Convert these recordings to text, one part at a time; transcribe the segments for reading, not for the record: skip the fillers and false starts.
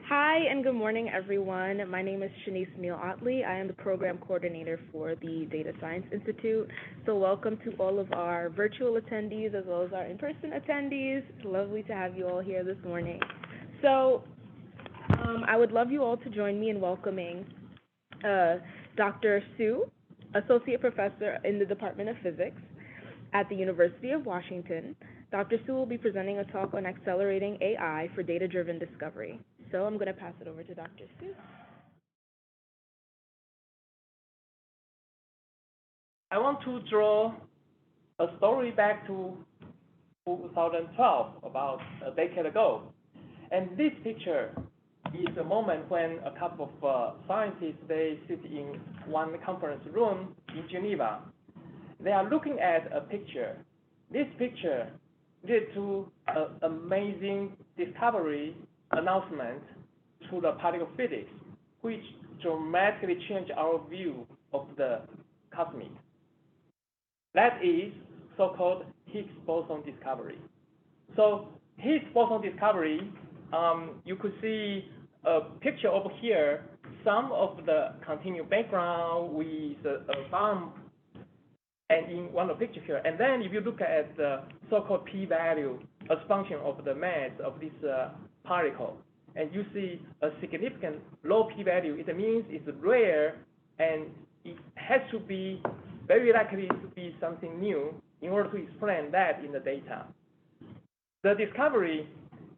Hi and good morning, everyone. My name is Shanice Neal Otley. I am the program coordinator for the Data Science Institute. So, welcome to all of our virtual attendees as well as our in-person attendees. It's lovely to have you all here this morning. So, I would love you all to join me in welcoming Dr. Hsu, Associate Professor in the Department of Physics at the University of Washington. Dr. Hsu will be presenting a talk on accelerating AI for data-driven discovery. So I'm going to pass it over to Dr. Hsu. I want to draw a story back to 2012, about a decade ago. And this picture is a moment when a couple of scientists, they sit in one conference room in Geneva. They are looking at a picture. This picture led to an amazing discovery announcement to the particle physics, which dramatically changed our view of the cosmic. That is so-called Higgs boson discovery. So Higgs boson discovery, you could see a picture over here, some of the continued background with a bump, and in one of the pictures here. And then if you look at the so-called p-value as function of the mass of this particle, and you see a significant low p-value, it means it's rare and it has to be very likely to be something new in order to explain that in the data. The discovery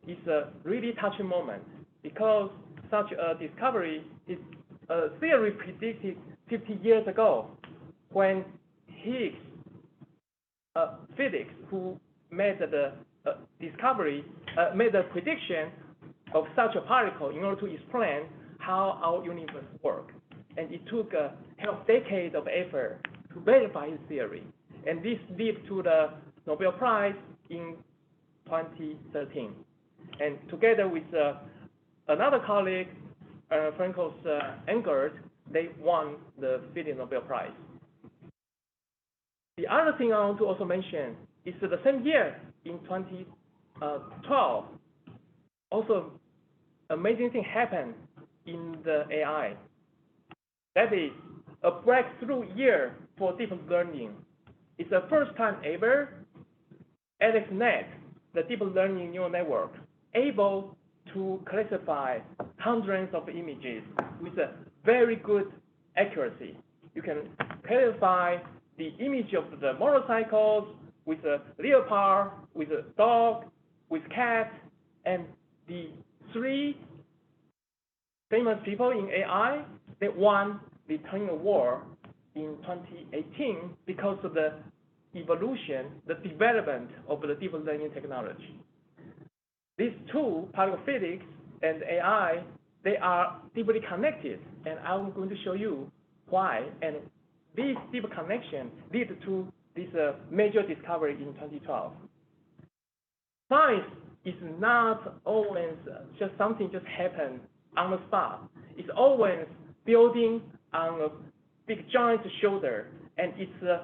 is a really touching moment because such a discovery is a theory predicted 50 years ago when Higgs physics, who made the discovery, made the prediction of such a particle in order to explain how our universe works. And it took a decade of effort to verify his theory. And this led to the Nobel Prize in 2013. And together with another colleague, Francois Engert, they won the physics Nobel Prize. The other thing I want to also mention is the same year, in 2012, also amazing thing happened in the AI. That is a breakthrough year for deep learning. It's the first time ever AlexNet, the deep learning neural network, able to classify hundreds of images with a very good accuracy. You can clarify the image of the motorcycles with a leopard, with a dog, with cat, and the three famous people in AI, they won the Turing Award in 2018 because of the evolution, the development of the deep learning technology. These two, particle physics and AI, they are deeply connected, and I'm going to show you why. And this deep connection led to this major discovery in 2012. Science is not always just something just happened on the spot. It's always building on a big giant's shoulder, and it's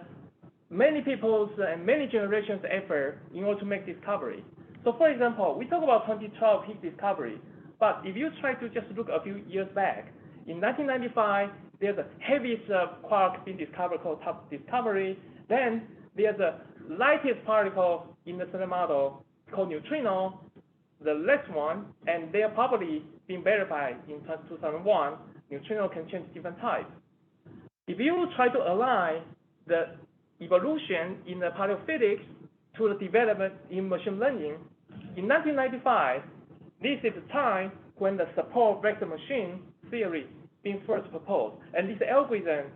many people's and many generations' effort in order to make discovery. So, for example, we talk about 2012 Higgs discovery, but if you try to just look a few years back, in 1995, there's a heaviest quark being discovered called top discovery. Then there's a lightest particle in the standard model called neutrino, the last one, and they are probably being verified in 2001. Neutrino can change different types. If you try to align the evolution in the particle physics to the development in machine learning, in 1995, this is the time when the support vector machine theory being first proposed. And this algorithm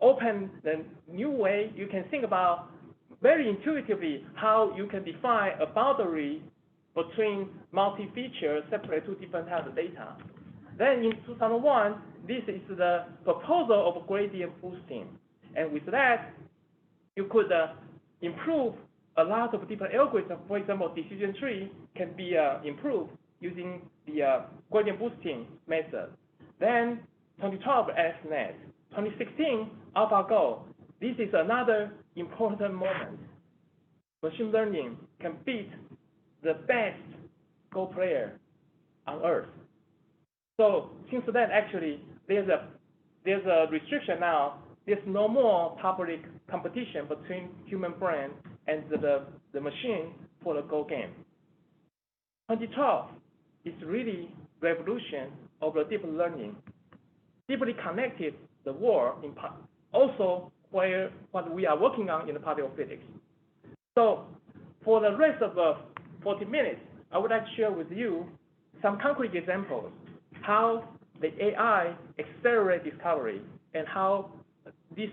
opened the new way you can think about very intuitively how you can define a boundary between multi-features separate two different types of data. Then in 2001, this is the proposal of gradient boosting. And with that, you could improve a lot of different algorithms. For example, decision tree can be improved using the gradient boosting method. Then 2012 AlexNet, 2016 AlphaGo. This is another important moment. Machine learning can beat the best Go player on Earth. So since then, actually, there's a restriction now. There's no more public competition between human brain and the machine for the Go game. 2012 is really revolution of the deep learning, deeply connected the world in part, also where what we are working on in the particle physics. So for the rest of the 40 minutes, I would like to share with you some concrete examples how the AI accelerate discovery and how these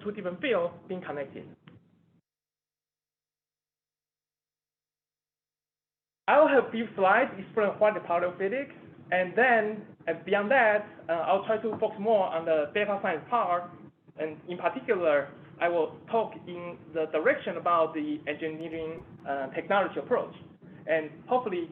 two different fields being connected. I will have a few slides explain what the particle physics, and then beyond that, I'll try to focus more on the data science part, and in particular, I will talk in the direction about the engineering technology approach. And hopefully,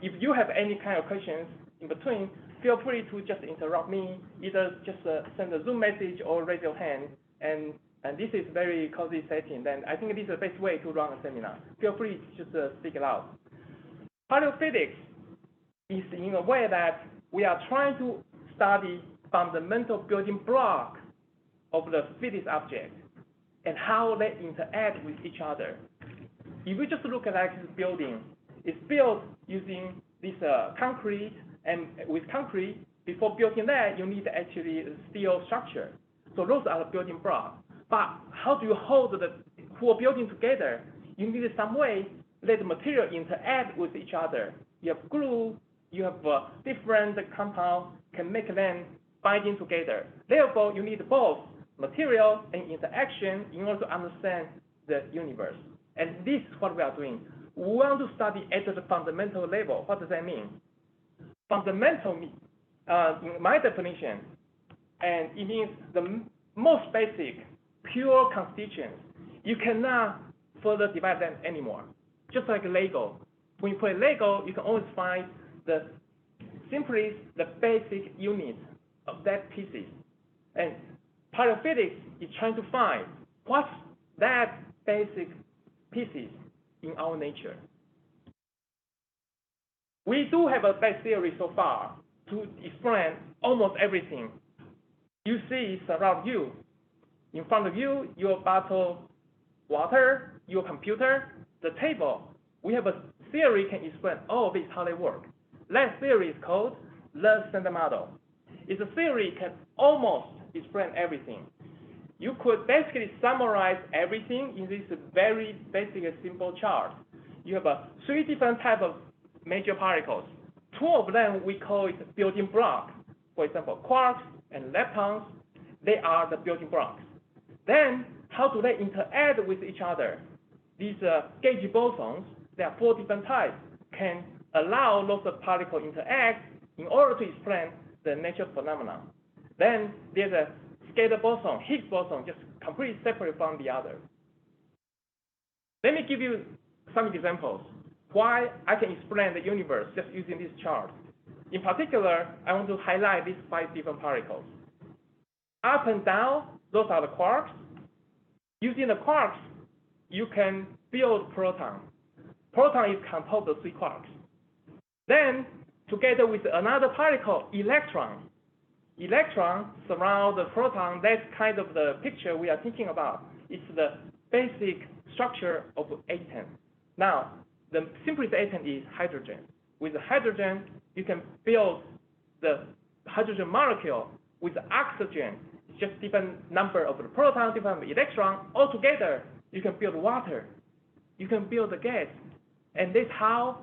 if you have any kind of questions in between, feel free to just interrupt me, either just send a Zoom message or raise your hand. And this is very cozy setting. Then I think this is the best way to run a seminar. Feel free to just speak it out. Particle physics is in a way that we are trying to study fundamental building block of the physics object and how they interact with each other. If you just look at this building, it's built using this concrete, and with concrete, before building that, you need actually a steel structure. So those are the building blocks. But how do you hold the whole building together? You need some way let the material interact with each other. You have glue, you have different compounds can make them binding together. Therefore, you need both material and interaction in order to understand the universe. And this is what we are doing. We want to study at the fundamental level. What does that mean? Fundamental, in my definition, and it means the most basic, pure constituents. You cannot further divide them anymore. Just like Lego. When you play Lego, you can always find the simplest, the basic unit of that pieces. And particle physics is trying to find what's that basic pieces in our nature. We do have a base theory so far to explain almost everything. You see around you. In front of you, your bottle, water, your computer, the table. We have a theory can explain all of this, how they work. That theory is called the standard model. It's a theory can almost explain everything. You could basically summarize everything in this very basic and simple chart. You have three different types of major particles. Two of them we call it building blocks. For example, quarks and leptons, they are the building blocks. Then, how do they interact with each other? These gauge bosons, there are four different types, can allow lots of particles interact in order to explain the natural phenomena. Then there's a scalar boson, Higgs boson, just completely separate from the other. Let me give you some examples why I can explain the universe just using this chart. In particular, I want to highlight these five different particles. Up and down, those are the quarks. Using the quarks, you can build proton. Proton is composed of three quarks. Then, together with another particle, electron. Electron surround the proton. That's kind of the picture we are thinking about. It's the basic structure of atom. Now, the simplest atom is hydrogen. With the hydrogen, you can build the hydrogen molecule. With the oxygen, it's just different number of the proton, different electron. All together, you can build water. You can build the gas. And that's how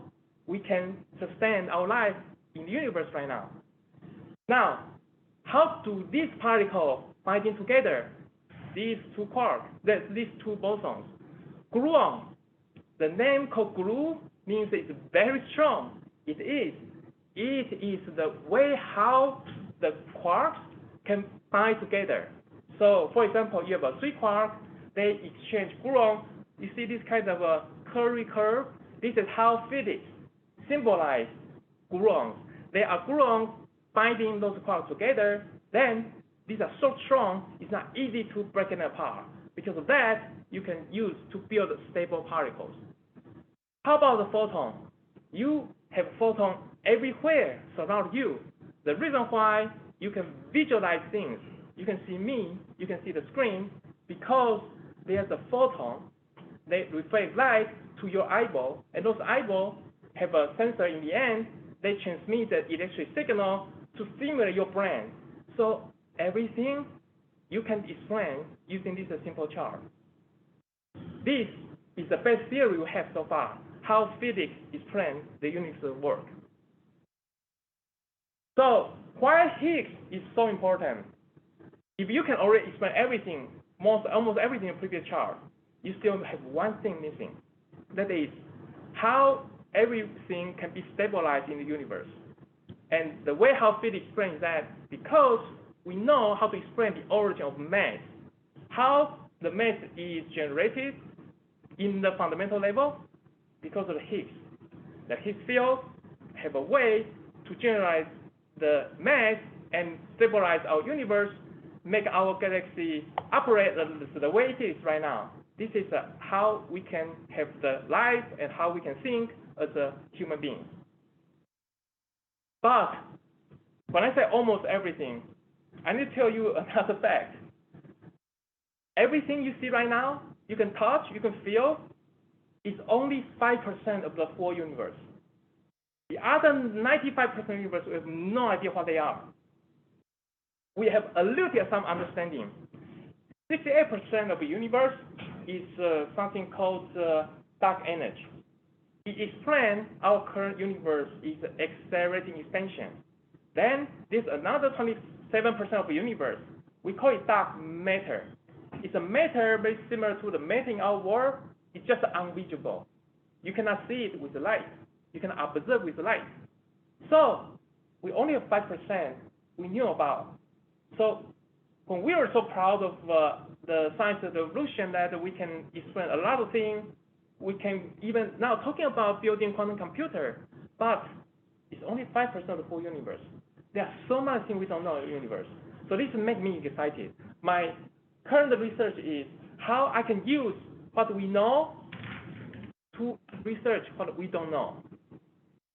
we can sustain our life in the universe right now. Now, how do these particles binding together? These two quarks, these two bosons. Gluon. The name called glue means it's very strong. It is. It is the way how the quarks can bind together. So, for example, you have three quarks. They exchange gluon. You see this kind of a curvy curve. This is how physics symbolize gluons. They are gluons binding those quarks together. Then these are so strong, it's not easy to break them apart. Because of that, you can use to build stable particles. How about the photon? You have photon everywhere surround you. The reason why you can visualize things, you can see me, you can see the screen, because there's a photon. They reflect light to your eyeball, and those eyeballs have a sensor in the end. They transmit the electric signal to stimulate your brain. So everything you can explain using this simple chart. This is the best theory we have so far, how physics explains the universe work. So why Higgs is so important? If you can already explain everything, almost everything in the previous chart, you still have one thing missing. That is how everything can be stabilized in the universe. And the way how physics explains that, because we know how to explain the origin of mass, how the mass is generated in the fundamental level because of the Higgs. The Higgs field have a way to generate the mass and stabilize our universe, make our galaxy operate the way it is right now. This is how we can have the life and how we can think as a human being. But when I say almost everything, I need to tell you another fact. Everything you see right now, you can touch, you can feel, is only 5% of the whole universe. The other 95% of the universe, we have no idea what they are. We have a little bit of some understanding. 68% of the universe is something called dark energy. It explains our current universe is accelerating expansion. Then there's another 27% of the universe. We call it dark matter. It's a matter very similar to the matter in our world. It's just invisible. You cannot see it with the light. You can observe with the light. So we only have 5% we knew about. So when we are so proud of the science of the evolution that we can explain a lot of things, we can even now talking about building quantum computer, but it's only 5% of the whole universe. There are so many things we don't know in the universe. So this makes me excited. My current research is how I can use what we know to research what we don't know.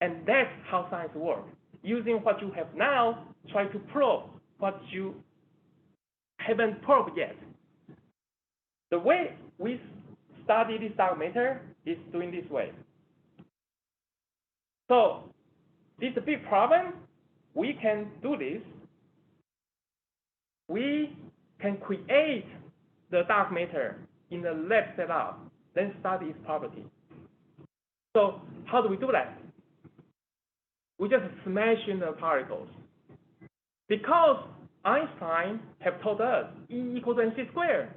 And that's how science works. Using what you have now, try to probe what you haven't probed yet. The way we study this dark matter is doing this way. So this is a big problem. We can do this. We can create the dark matter in the lab setup, then study its property. So how do we do that? We just smash in the particles. Because Einstein have told us E equals mc squared.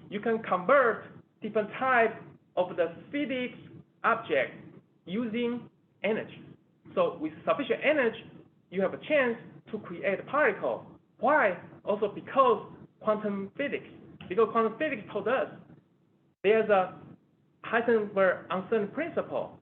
You can convert different types of the physics object using energy. So with sufficient energy, you have a chance to create a particle. Why? Also because quantum physics. Because quantum physics told us there's a Heisenberg uncertainty principle.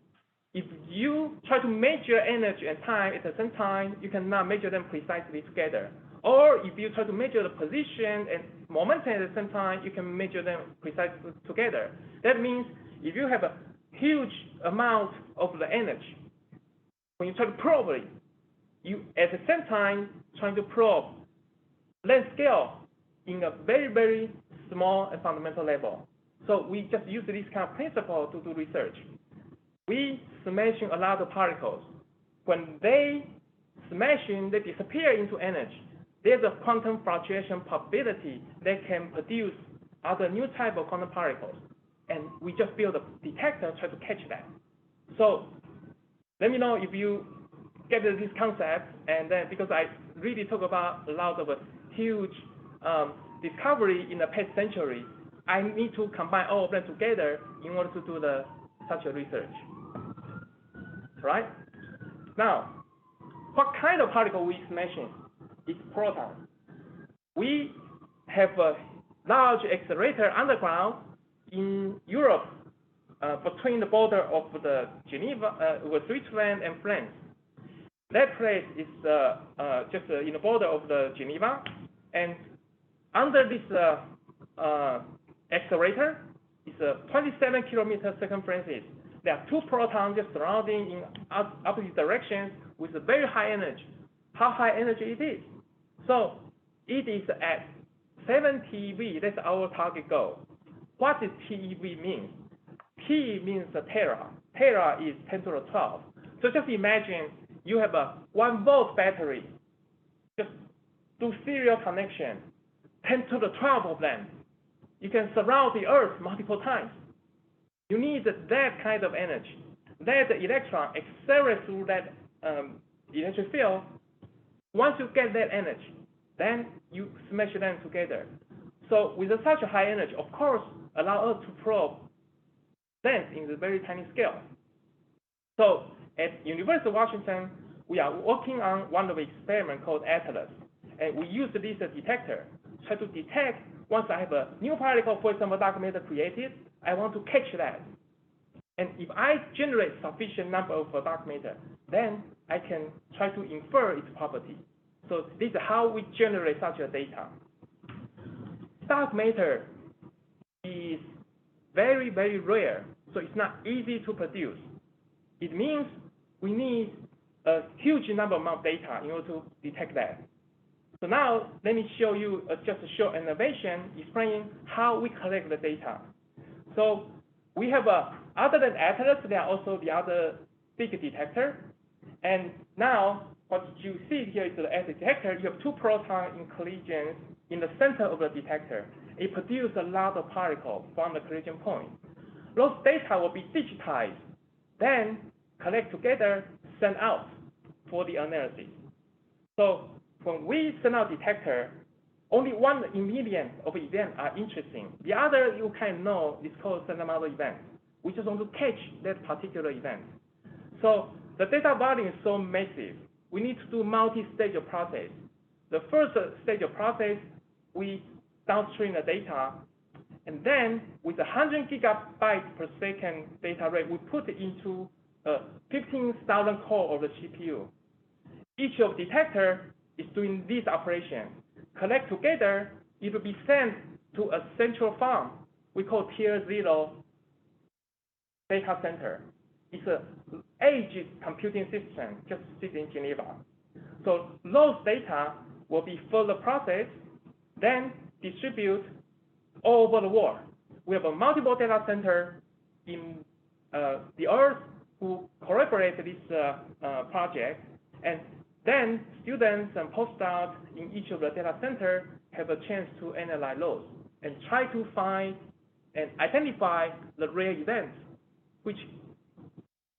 If you try to measure energy and time at the same time, you cannot measure them precisely together. Or if you try to measure the position and momentum at the same time, you can measure them precisely together. That means if you have a huge amount of the energy, when you try to probe it, you at the same time trying to probe length scale in a very, very small and fundamental level. So we just use this kind of principle to do research. We smashing a lot of particles. When they smashing, they disappear into energy. There's a quantum fluctuation probability that can produce other new type of quantum particles. And we just build a detector try to catch that. So let me know if you get this concept, and then because I really talk about a lot of huge discovery in the past century, I need to combine all of them together in order to do such a research. Right? Now, what kind of particle we smashing? It's proton. We have a large accelerator underground in Europe between the border of the Geneva, with Switzerland and France. That place is just in the border of the Geneva, and under this accelerator is a 27 kilometer circumference. There are two protons just surrounding in opposite directions with a very high energy. how high energy it is. So it is at 7 TeV. That's our target goal. What does TeV mean? T means a tera. Tera is 10 to the 12. So just imagine you have a 1-volt battery. Just do serial connection, 10 to the 12 of them. You can surround the Earth multiple times. You need that kind of energy. That electron accelerates through that electric field. Once you get that energy, then you smash them together. So with such a high energy, of course, allow us to probe length in the very tiny scale. So at University of Washington, we are working on one of the experiments called Atlas. And we use this detector, try to detect once I have a new particle, for example, dark matter created, I want to catch that. And if I generate sufficient number of dark matter, then I can try to infer its property. So this is how we generate such a data. Dark matter is very, very rare, so it's not easy to produce. It means we need a huge number of data in order to detect that. So now let me show you just a short animation explaining how we collect the data. So we have other than Atlas, there are also the other big detector. And now what you see here is the Atlas detector. You have 2 protons in collision in the center of the detector. It produces a lot of particles from the collision point. Those data will be digitized, then collect together, sent out for the analysis. So when we send out detector, only 1 in million of events are interesting. The other you can know is called standard model event. We just want to catch that particular event. So the data volume is so massive. We need to do multi-stage process. The first stage of process, we downstream the data, and then with 100 gigabytes per second data rate, we put it into 15,000 core of the CPU. Each of detector is doing this operation. Collect together, it will be sent to a central farm we call Tier 0 data center. It's an edge computing system just sitting in Geneva. So those data will be further processed, then distribute all over the world. We have a multiple data center in the Earth who collaborate this project, and then students and postdocs in each of the data center have a chance to analyze those and try to find and identify the rare events which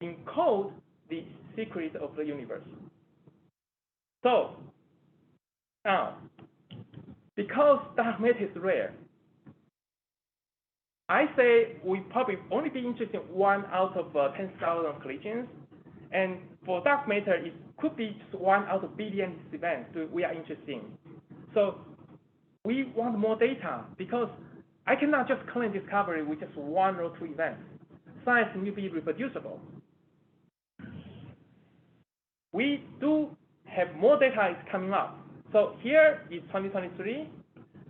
encode the secret of the universe. So now, because dark matter is rare, I say we probably only be interested in 1 out of 10,000 collisions, and for dark matter, it could be just 1 out of billion events we are interested in. So we want more data because I cannot just claim discovery with just 1 or 2 events. Science will be reproducible. We do have more data is coming up. So here is 2023.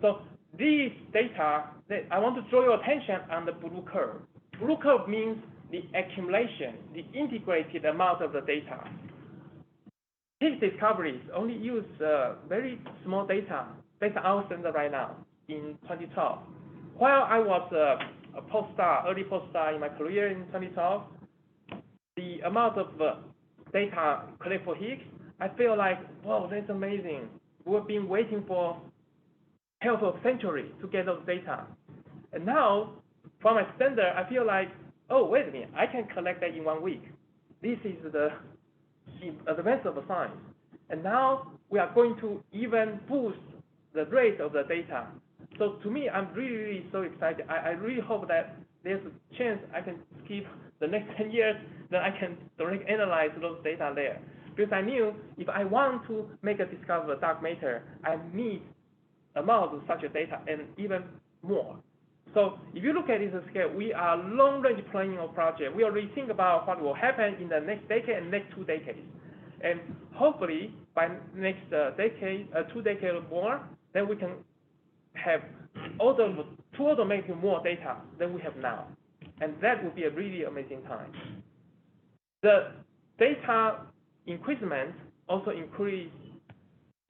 So these data, I want to draw your attention on the blue curve. Blue curve means the accumulation, the integrated amount of the data. These discoveries only use very small data based on our standard right now in 2012. While I was a postdoc, early postdoc in my career in 2012, the amount of data collected for Higgs, I feel like, wow, that's amazing. We've been waiting for half of a century to get those data. And now, from my standard, I feel like, oh, wait a minute, I can collect that in 1 week. This is the advance of the science. And now we are going to even boost the rate of the data. So to me, I'm really, really so excited. I really hope that there's a chance I can skip the next 10 years, then I can directly analyze those data there. Because I knew if I want to make a discovery of dark matter, I need amount of such a data and even more. So if you look at this scale, we are long-range planning of project. We already think about what will happen in the next decade and next 2 decades. And hopefully by next decade, 2 decades or more, then we can have two order making more data than we have now. And that would be a really amazing time. The data increment also increase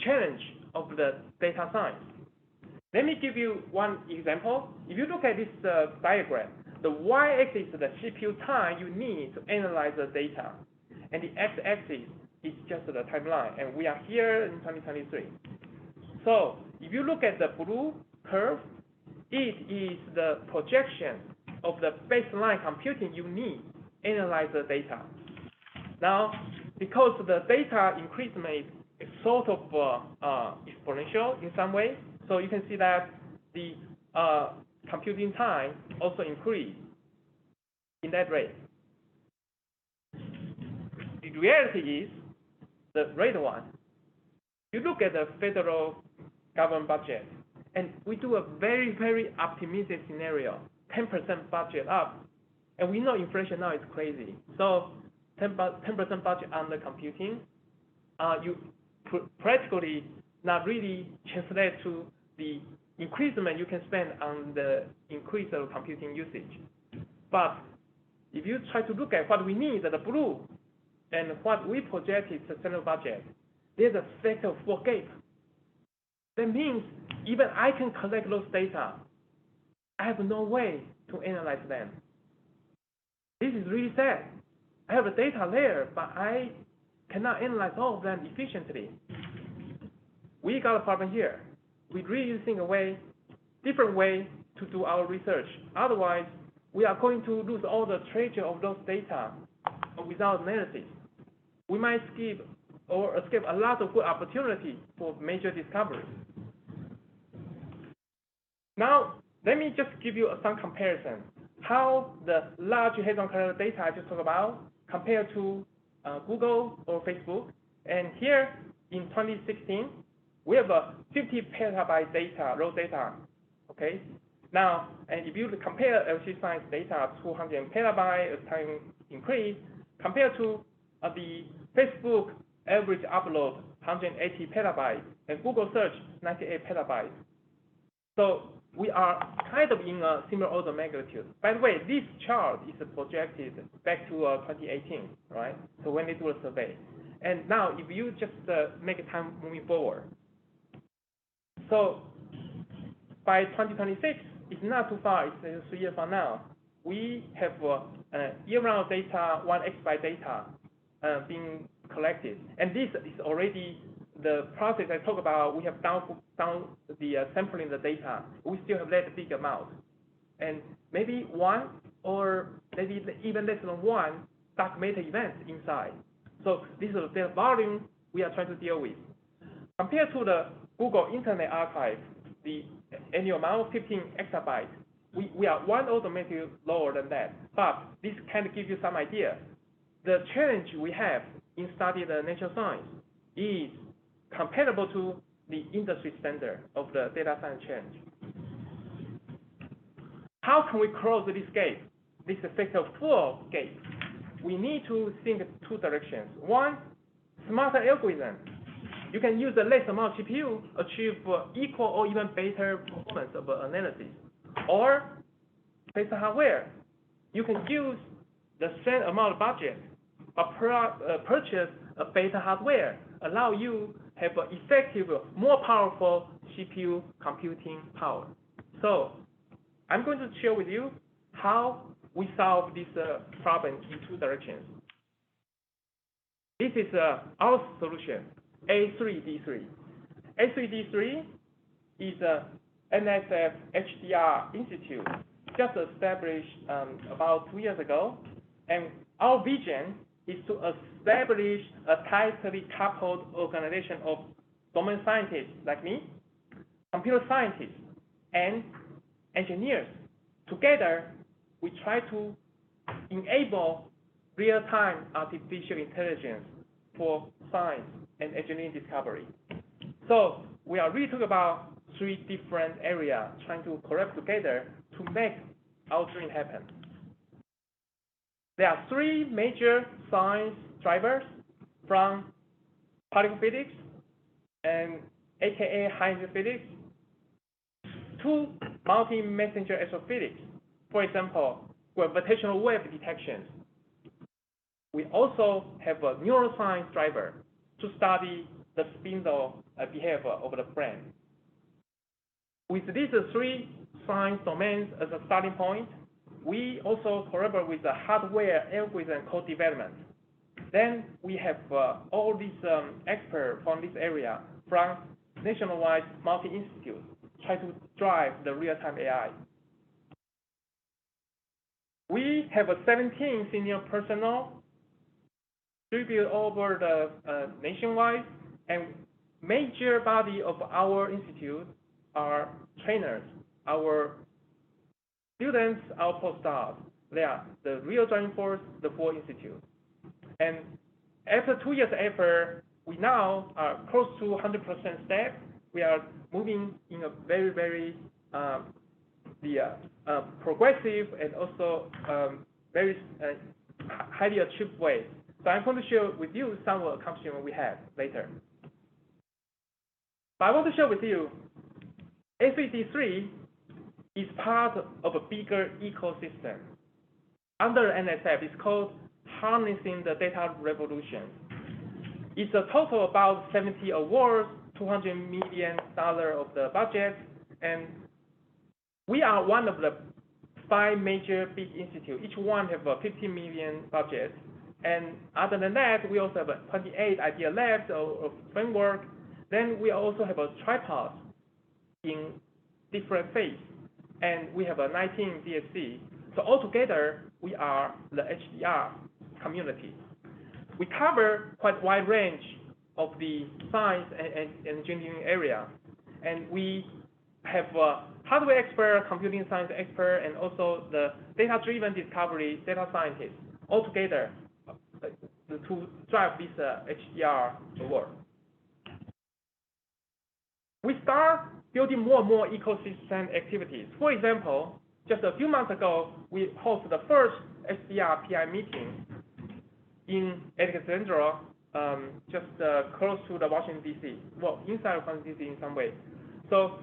challenge of the data science. Let me give you one example. If you look at this diagram, the y-axis is the CPU time you need to analyze the data, and the x-axis is just the timeline, and we are here in 2023. So if you look at the blue curve, it is the projection of the baseline computing you need to analyze the data. Now, because the data increment is sort of exponential in some way, so you can see that the computing time also increased in that rate. The reality is the red one. You look at the federal government budget, and we do a very, very optimistic scenario, 10% budget up, and we know inflation now is crazy. So 10% budget on the computing, you practically not really translate to the increment you can spend on the increase of computing usage. But if you try to look at what we need, the blue, and what we projected the central budget, there's a factor of 4 gap. That means even I can collect those data, I have no way to analyze them. This is really sad. I have the data there, but I cannot analyze all of them efficiently. We got a problem here. We really think a way, different way to do our research. Otherwise, we are going to lose all the treasure of those data without analysis. We might skip or escape a lot of good opportunity for major discovery. Now, let me just give you some comparison. How the large head-on collected data I just talked about compared to Google or Facebook. And here in 2016, we have a 50 petabyte data, raw data, okay? Now, and if you compare LC science data, 200 petabyte as time increase, compared to the Facebook average upload, 180 petabytes, and Google search, 98 petabytes. So we are kind of in a similar order of magnitude. By the way, this chart is projected back to 2018, right? So when they do a survey. And now if you just make a time moving forward. So by 2026, it's not too far, it's 3 years from now. We have year-round data, 1 exabyte data being collected. And this is already the process I talked about. We have down the sampling the data. We still have that big amount. And maybe 1 or maybe even less than 1 documented events inside. So this is the volume we are trying to deal with. Compared to the Google Internet Archive, the annual amount, 15 exabytes, we are 1 order of magnitude lower than that. But this kind of gives you some idea. The challenge we have in studying the natural science is comparable to the industry standard of the data science change. How can we close this gap, this factor of 4 gap? We need to think 2 directions. One, smarter algorithm. You can use the less amount of CPU, achieve equal or even better performance of analysis. Or better hardware. You can use the same amount of budget, but purchase a better hardware, allow you have an effective, more powerful CPU computing power. So I'm going to share with you how we solve this problem in 2 directions. This is our solution, A3D3. A3D3 is a NSF HDR Institute, just established about 2 years ago. And our vision is to establish a tightly coupled organization of domain scientists like me, computer scientists, and engineers. Together, we try to enable real-time artificial intelligence for science and engineering discovery. So we are really talking about 3 different areas, trying to collaborate together to make our dream happen. There are 3 major science drivers from particle physics and AKA high-energy physics to multi-messenger astrophysics. For example, gravitational wave detections. We also have a neuroscience driver to study the spindle behavior of the brain. With these three science domains as a starting point, we also collaborate with the hardware algorithm co-development. Then we have all these experts from this area from nationwide multi-institutes try to drive the real-time AI. We have 17 senior personnel distributed over the nationwide, and major body of our institute are trainers, our students, our postdocs. They are the real driving force, the full institute. And after 2 years effort, we now are close to 100% staff. We are moving in a very, very progressive and also very highly achieved way. So I'm going to share with you some of the accomplishments we have later. But I want to share with you, SED3 is part of a bigger ecosystem. Under NSF, it's called Harnessing the Data Revolution. It's a total about 70 awards, $200 million of the budget, and we are one of the 5 major big institutes. Each one have a $50 million budget. And other than that, we also have 28 idea labs or framework. Then we also have a tripod in different phases, and we have a 19 DSC. So altogether, we are the HDR community. We cover quite wide range of the science and engineering area, and we have a hardware expert, computing science expert, and also the data-driven discovery data scientists all together to drive this HDR work. We start building more and more ecosystem activities. For example, just a few months ago, we hosted the first HDR PI meeting in Alexandria, just close to the Washington, D.C., well, inside of Washington, D.C. in some way. So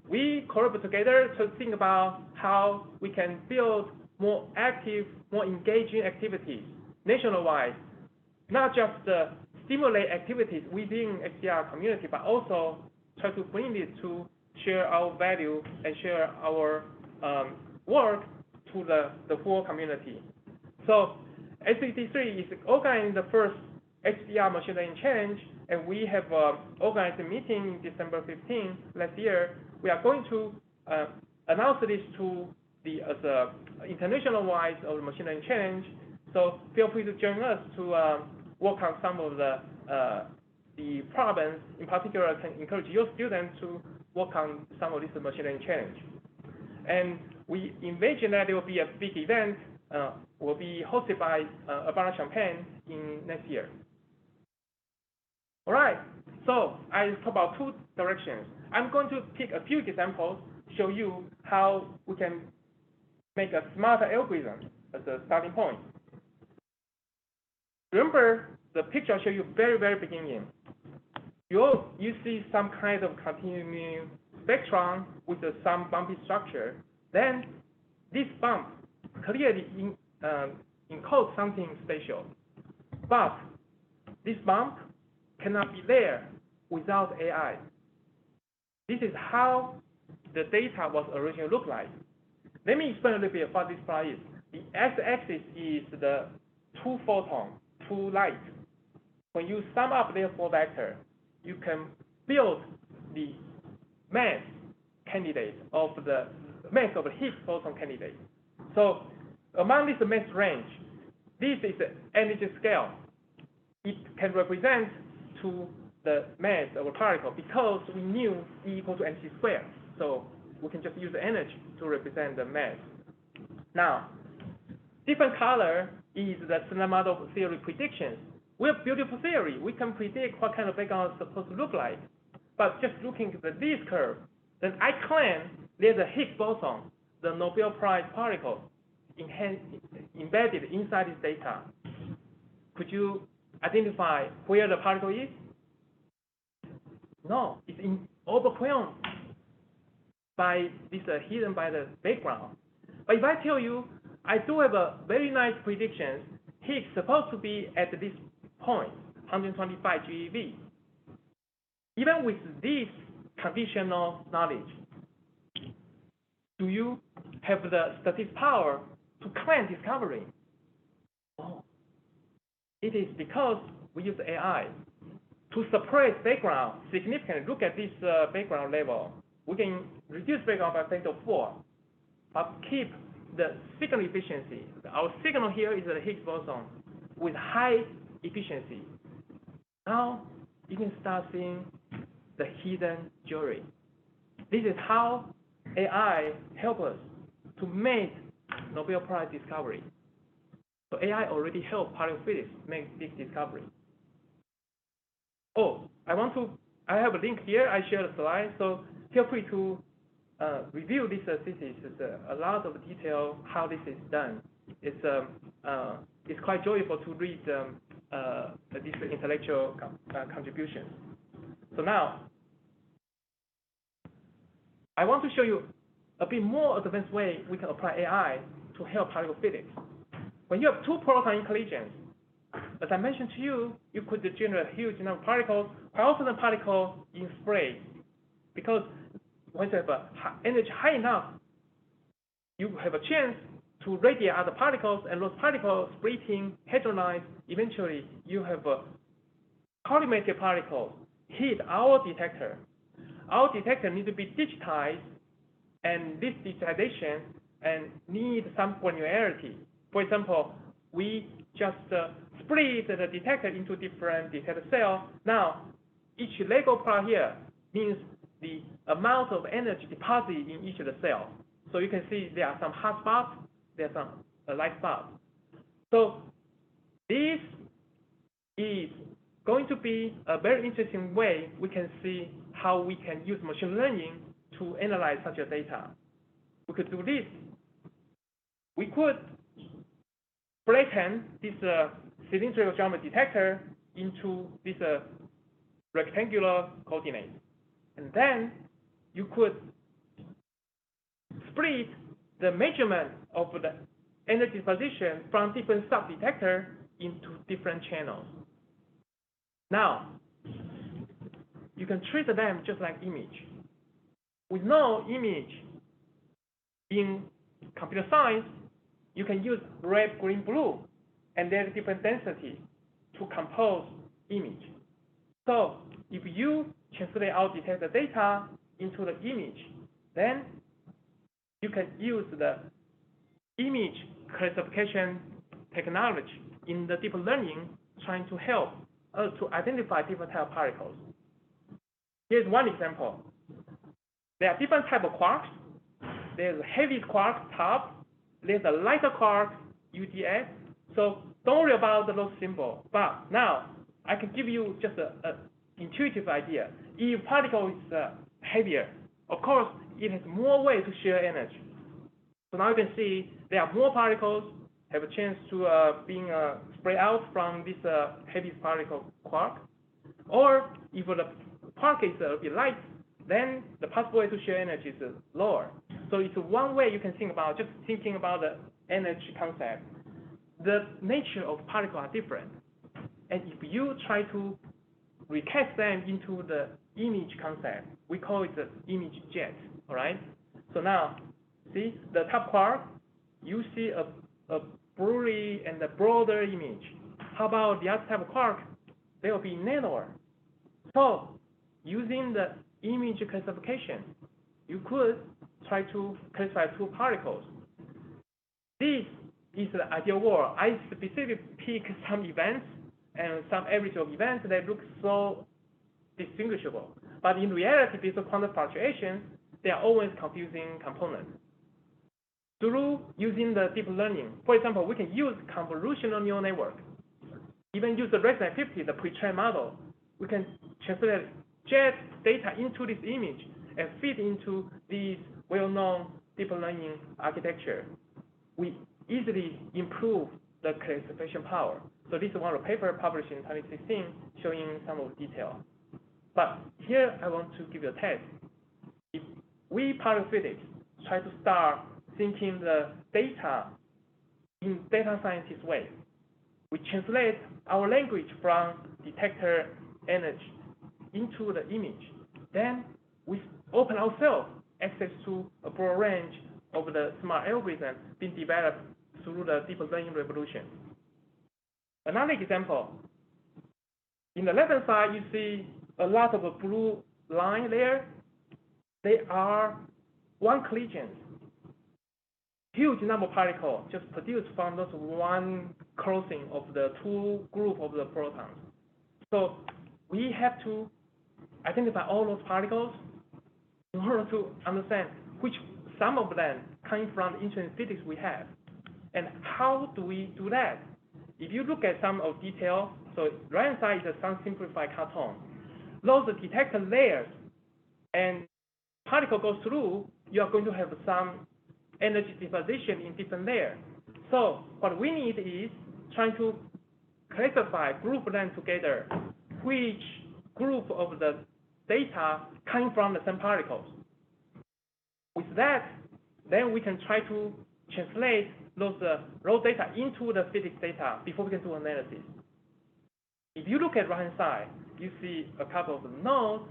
we collaborate together to think about how we can build more active, more engaging activities nationwide, not just stimulate activities within HDR community, but also try to bring it to share our value and share our work to the full community. So SED3 is organizing the first HDR machine learning challenge, and we have organized a meeting December 15 last year. We are going to announce this to the international-wise of the machine learning challenge. So feel free to join us to work on some of the problems. In particular, I can encourage your students to work on some of this machine learning challenge. And we envision that there will be a big event, will be hosted by Urbana-Champaign in next year. All right, so I talk about 2 directions. I'm going to pick a few examples, show you how we can make a smarter algorithm as a starting point. Remember the picture I showed you very, very beginning. You see some kind of continuum spectrum with some bumpy structure. Then this bump clearly encodes something special. But this bump cannot be there without AI. This is how the data was originally look like. Let me explain a little bit what this plot is. The x-axis is the 2 photon, 2 light. When you sum up their 4 vector, you can build the mass candidate of the mass of the Higgs photon candidate. So among this mass range, this is the energy scale. It can represent to the mass of a particle because we knew E equal to mc squared. So we can just use the energy to represent the mass. Now, different color is the standard model theory predictions. We have beautiful theory. We can predict what kind of background is supposed to look like. But just looking at this curve, then I claim there's a Higgs boson, the Nobel Prize particle, embedded inside this data. Could you identify where the particle is? No, it's overwhelmed by this hidden by the background. But if I tell you, I do have a very nice prediction. Higgs supposed to be at this point, 125 GeV. Even with this conditional knowledge, do you have the statistical power to claim discovery? Oh, it is because we use AI to suppress background significantly. Look at this background level. We can reduce background by factor 4, but keep the signal efficiency. Our signal here is the Higgs boson with high efficiency. Now you can start seeing the hidden jewelry. This is how AI help us to make Nobel Prize discovery. So AI already helped particle physics make this discovery. Oh, I have a link here. I share the slide, so feel free to review this thesis. It's a lot of detail how this is done. It's quite joyful to read this intellectual contributions. So now, I want to show you a bit more advanced way we can apply AI to help particle physics. When you have two proton in collisions, as I mentioned to you, you could generate a huge number of particles, quite often the particle in spray, because once you have a energy high enough, you have a chance to radiate other particles, and those particles splitting, hadronize, eventually you have a collimated particles hit our detector. Our detector needs to be digitized, and this digitization and need some granularity. For example, we just split the detector into different detector cells. Now, each Lego part here means the amount of energy deposited in each of the cells. So you can see there are some hot spots, there are some light spots. So this is going to be a very interesting way we can see how we can use machine learning to analyze such a data. We could do this. We could flatten this cylindrical geometry detector into this rectangular coordinate. And then you could split the measurement of the energy position from different sub-detector into different channels. Now, you can treat them just like image. We know image in computer science, you can use red, green, blue, and there's different density to compose image. So if you translate our detector data into the image, then you can use the image classification technology in the deep learning trying to help us to identify different type of particles. Here's one example. There are different type of quarks. There's a heavy quark top. There's a lighter quark, UDS. So don't worry about those symbols. But now I can give you just an intuitive idea. If particle is heavier, of course, it has more way to share energy. So now you can see there are more particles have a chance to being spread out from this heavy particle quark. Or if the quark is a bit light, then the possible way to share energy is lower. So it's one way you can think about, just thinking about the energy concept. The nature of particles are different. And if you try to recast them into the image concept, we call it the image jet, all right? So now, see, the top quark, you see a blurry and a broader image. How about the other type of quark? They will be narrower. So using the image classification, you could try to classify two particles. This is the ideal world. I specifically pick some events and some average of events that look so distinguishable. But in reality, because of quantum fluctuations, they are always confusing components. Through using the deep learning, for example, we can use convolutional neural network. Even use the Resonance 50, the pre-trained model. We can translate jet data into this image and feed into this well-known deep learning architecture. We easily improve the classification power. So this is one of the papers published in 2016 showing some of the detail. But here I want to give you a test. If we particle physics try to start thinking the data in data scientist way, we translate our language from detector energy into the image. Then we open ourselves access to a broad range of the smart algorithms being developed through the deep learning revolution. Another example, in the left-hand side, you see a lot of a blue line there. They are one collisions, huge number of particles just produced from those one crossing of the two group of the protons. So we have to identify all those particles in order to understand which some of them coming from the intrinsic physics we have. And how do we do that? If you look at some of detail, so right-hand side is some simplified cartoon. Those detector layers and particle goes through, you are going to have some energy deposition in different layers. So what we need is trying to classify, group them together, which group of the data coming from the same particles. With that, then we can try to translate those raw data into the physics data before we can do analysis. If you look at right-hand side, you see a couple of nodes,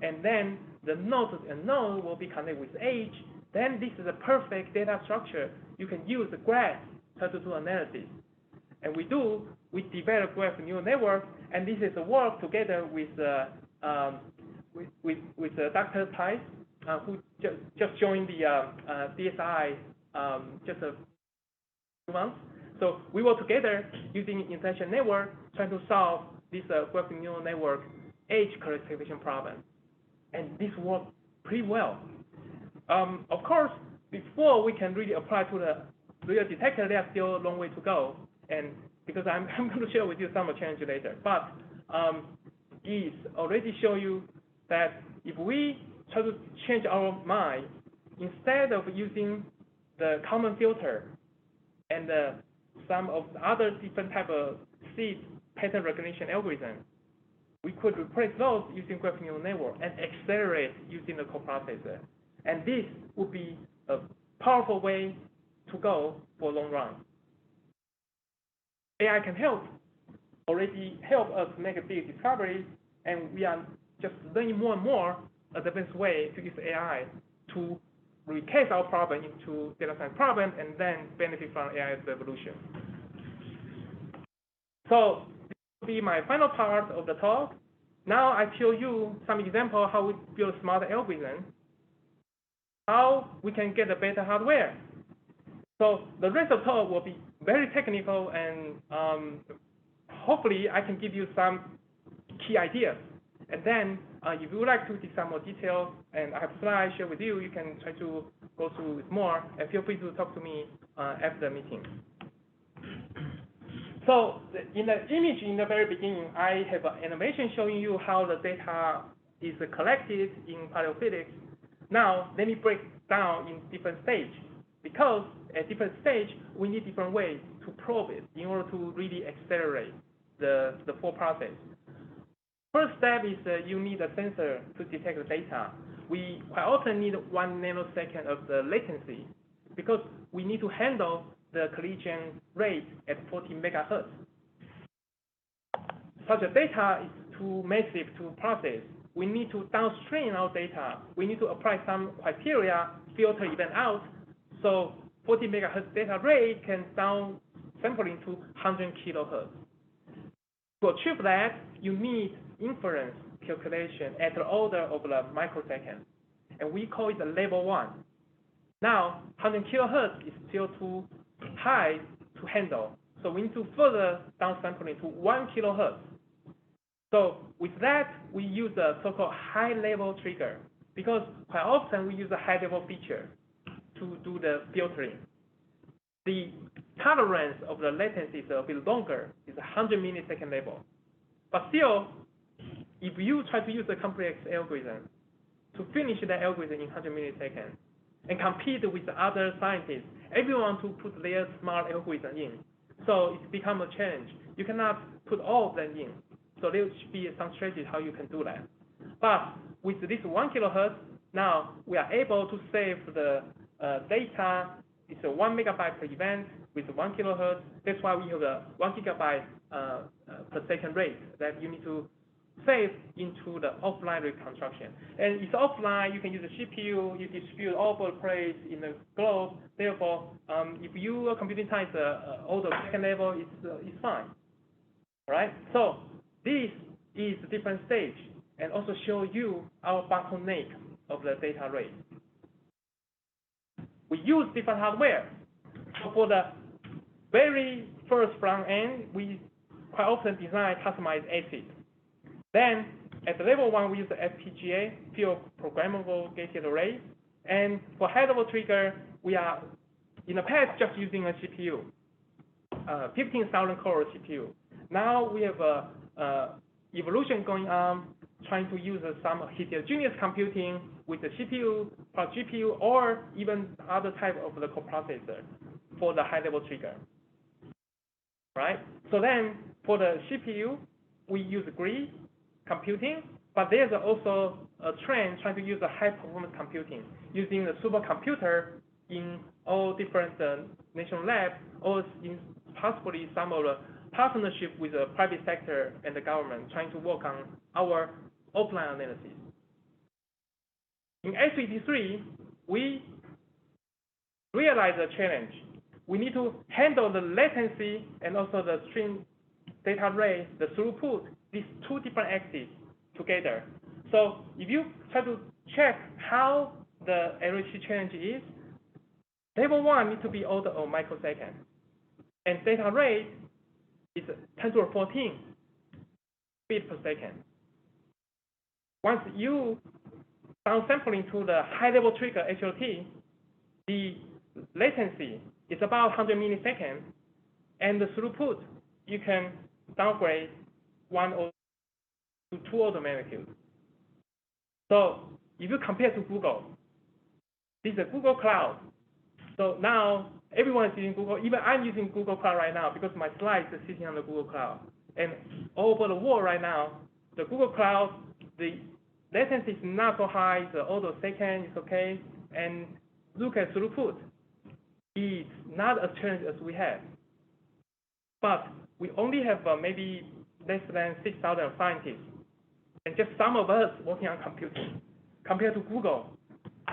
and then the nodes and node will be connected with edge. Then this is a perfect data structure. You can use the graph to do analysis. And we develop graph neural network, and this is a work together with Dr. Tice, who just joined the DSI just a few months. So we work together using intention network, trying to solve this graph neural network edge classification problem. And this worked pretty well. Of course, before we can really apply to the real detector, there's still a long way to go. And because I'm going to share with you some challenge later. But it already show you that if we try to change our mind, instead of using the common filter and some of the other different type of seed pattern recognition algorithm, we could replace those using graph neural network and accelerate using the coprocessor. And this would be a powerful way to go for long run. AI can already help us make a big discovery, and we are just learning more and more the best way to use AI to recast our problem into data science problem and then benefit from AI's revolution. So this will be my final part of the talk. Now I show you some example how we build smart algorithm, how we can get the better hardware. So the rest of the talk will be very technical, and hopefully I can give you some key ideas. And then if you would like to see some more details, and I have slides share with you, you can try to go through with more, and feel free to talk to me after the meeting. So in the image in the very beginning, I have an animation showing you how the data is collected in particle physics. Now, let me break down in different stages, because at different stage, we need different ways to probe it in order to really accelerate the full process. First step is you need a sensor to detect the data. We quite often need 1 nanosecond of the latency, because we need to handle the collision rate at 40 megahertz. Such a data is too massive to process. We need to downstream our data. We need to apply some criteria, filter event out, so 40 megahertz data rate can down sampling to 100 kilohertz. To achieve that, you need inference calculation at the order of the microsecond, and we call it the level 1. Now, 100 kilohertz is still too high to handle, so we need to further downsampling to 1 kilohertz. So with that, we use a so-called high-level trigger, because quite often we use a high-level feature to do the filtering. The tolerance of the latency is a bit longer, it's 100 millisecond level. But still, if you try to use a complex algorithm to finish the algorithm in 100 milliseconds and compete with other scientists, everyone to put their smart algorithm in. So it's become a challenge. You cannot put all of them in. So there should be some strategy how you can do that. But with this 1 kilohertz, now we are able to save the data. It's a 1 megabyte per event with 1 kilohertz. That's why we have a 1 gigabyte per second rate that you need to save into the offline reconstruction. And it's offline, you can use the CPU, you distribute all over the place in the globe. Therefore, if your computing time is all the second level, it's fine. All right? So this is a different stage and also show you our bottleneck of the data rate. We use different hardware. So for the very first front end, we quite often design customized ASIC. Then at the level 1, we use the FPGA, field programmable gated array. And for high-level trigger, we are in the past just using a CPU, 15,000 core CPU. Now we have a evolution going on, trying to use some heterogeneous computing with the CPU plus GPU or even other type of the coprocessor for the high-level trigger. Right? So then for the CPU, we use grid computing, but there's also a trend trying to use a high-performance computing using the supercomputer in all different national labs, or in possibly some of the partnership with the private sector and the government trying to work on our offline analysis. In HED3, we realize a challenge. We need to handle the latency and also the stream data rate, the throughput, these two different axes together. So if you try to check how the RHC challenge is, level 1 needs to be order of microsecond. And data rate is 10 to the 14 bits per second. Once you downsampling to the high-level trigger HLT, the latency is about 100 milliseconds, and the throughput you can downgrade 1 or 2 order of magnitude. So if you compare to Google, this is a Google Cloud. So now everyone is using Google. Even I'm using Google Cloud right now because my slides are sitting on the Google Cloud. And all over the world right now, the Google Cloud, the latency is not so high. The order of second is okay. And look at throughput. It's not as challenging as we have. But we only have maybe less than 6,000 scientists. And just some of us working on computing. Compared to Google,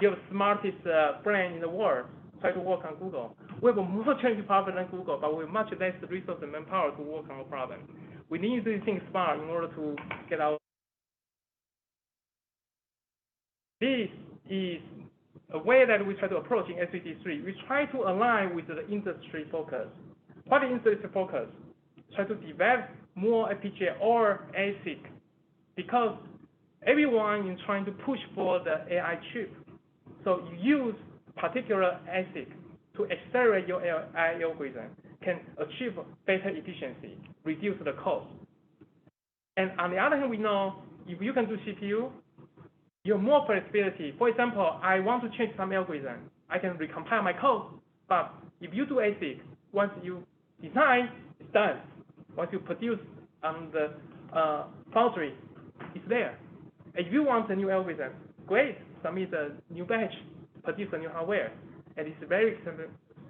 you have the smartest brain in the world. Try to work on Google. We have a more challenging problem than Google, but we have much less resource and manpower to work on a problem. We need to do things smart in order to get out. This is a way that we try to approach in SVT3. We try to align with the industry focus. What is industry focus? Try to develop more FPGA or ASIC, because everyone is trying to push for the AI chip. So you use particular ASIC to accelerate your AI algorithm, can achieve better efficiency, reduce the cost. And on the other hand, we know if you can do CPU, you have more flexibility. For example, I want to change some algorithm. I can recompile my code. But if you do ASIC, once you design, it's done. Once you produce on the foundry, it's there. And if you want a new algorithm, great, submit a new batch, produce a new hardware. And it's very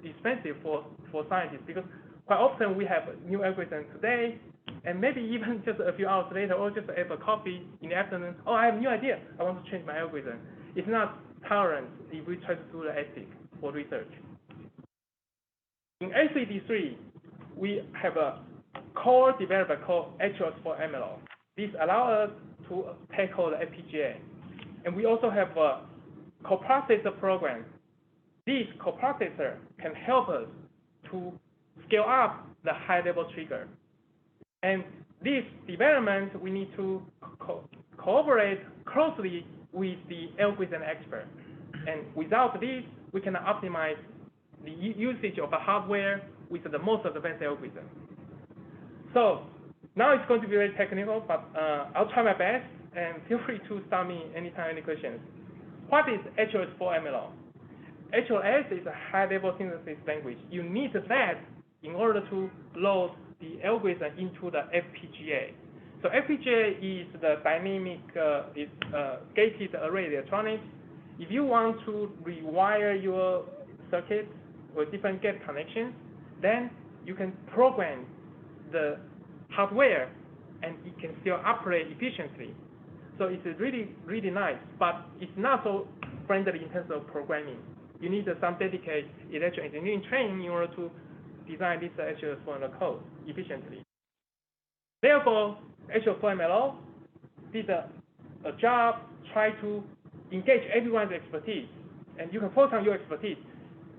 expensive for scientists, because quite often we have a new algorithm today, and maybe even just a few hours later, or just have a coffee in the afternoon, oh, I have a new idea, I want to change my algorithm. It's not tolerant if we try to do the ASIC for research. In HED3, we have a core developer called HOS4MLO. This allows us to tackle the FPGA. And we also have a coprocessor program. This coprocessor can help us to scale up the high-level trigger. And this development, we need to cooperate closely with the algorithm expert. And without this, we can optimize the usage of the hardware with the most advanced algorithm. So now it's going to be very technical, but I'll try my best, and feel free to stop me anytime, any questions. What is HOS4MLO? HOS is a high-level synthesis language. You need that in order to load the algorithm into the FPGA. So FPGA is the dynamic gated array electronics. If you want to rewire your circuit with different gate connections, then you can program the hardware and it can still operate efficiently. So it's really, really nice, but it's not so friendly in terms of programming. You need some dedicated electrical engineering training in order to design this actual flow code efficiently. Therefore, actual FlowML did a job, try to engage everyone's expertise, and you can focus on your expertise.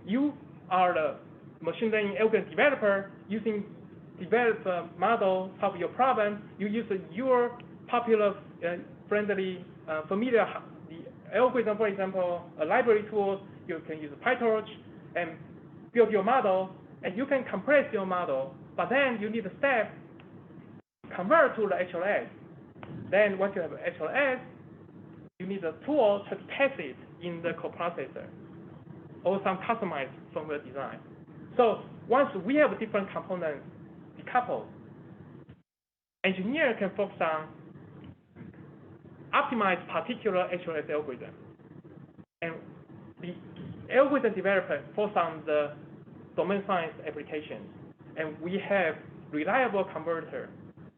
You are the machine learning algorithm developer using develop a model solve your problem. You use your popular, friendly, familiar the algorithm, for example, a library tool. You can use PyTorch and build your model, and you can compress your model. But then you need a step convert to the HLS. Then once you have HLS, you need a tool to test it in the coprocessor or some customized firmware design. So once we have different components decoupled, engineer can focus on optimize particular HLS algorithm, and the algorithm developer focus on the domain science applications. And we have reliable converter.